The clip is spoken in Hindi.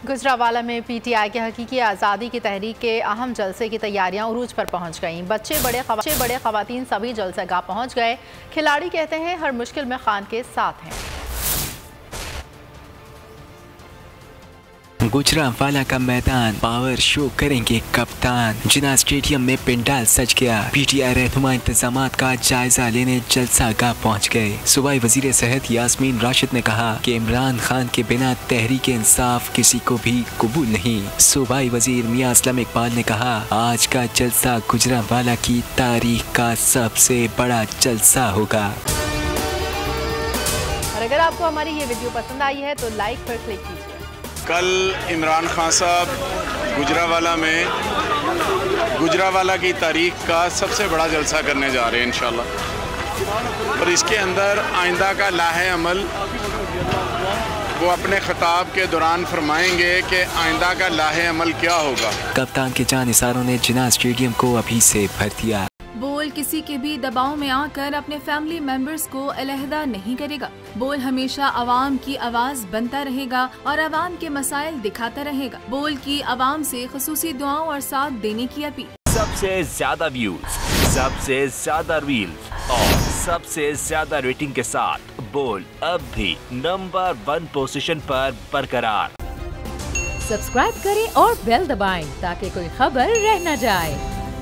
गुजरावाला में पीटीआई के हकीकी आज़ादी की तहरीक के अहम जलसे की तैयारियां उरूज पर पहुंच गईं। बच्चे बड़े खवातीन सभी जलसेगाह पहुंच गए। खिलाड़ी कहते हैं हर मुश्किल में खान के साथ हैं। गुजरावाला का मैदान पावर शो करेंगे कप्तान। जिना स्टेडियम में पिंडाल सज गया। पीटीआई रहनुमा इंतजामात का जायजा लेने जलसागाह पहुंच गए। सूबाई वजीर सेहत यास्मीन राशिद ने कहा कि इमरान खान के बिना तहरीक इंसाफ किसी को भी कबूल नहीं। सूबाई वजीर मियां असलम इकबाल ने कहा, आज का जलसा गुजरावाला की तारीख का सबसे बड़ा जलसा होगा। और अगर आपको हमारी ये वीडियो पसंद आई है तो लाइक पर क्लिक कीजिए। कल इमरान खान साहब गुजरावाला की तारीख का सबसे बड़ा जलसा करने जा रहे हैं इंशाल्लाह। और इसके अंदर आइंदा का लाहे अमल वो अपने खिताब के दौरान फरमाएंगे कि आइंदा का लाहे अमल क्या होगा। कप्तान के जानिसारों ने जिना स्टेडियम को अभी से भर दिया। बोल किसी के भी दबाव में आकर अपने फैमिली मेंबर्स को अलहदा नहीं करेगा। बोल हमेशा आवाम की आवाज बनता रहेगा और आवाम के मसाइल दिखाता रहेगा। बोल की आवाम से खुसूसी दुआओं और साथ देने की अपील। सबसे ज्यादा व्यूज, सबसे ज्यादा रील्स और सबसे ज्यादा रेटिंग के साथ बोल अब भी नंबर 1 पोजीशन पर बरकरार। सब्सक्राइब करें और बेल दबाएं ताकि कोई खबर रह न जाए।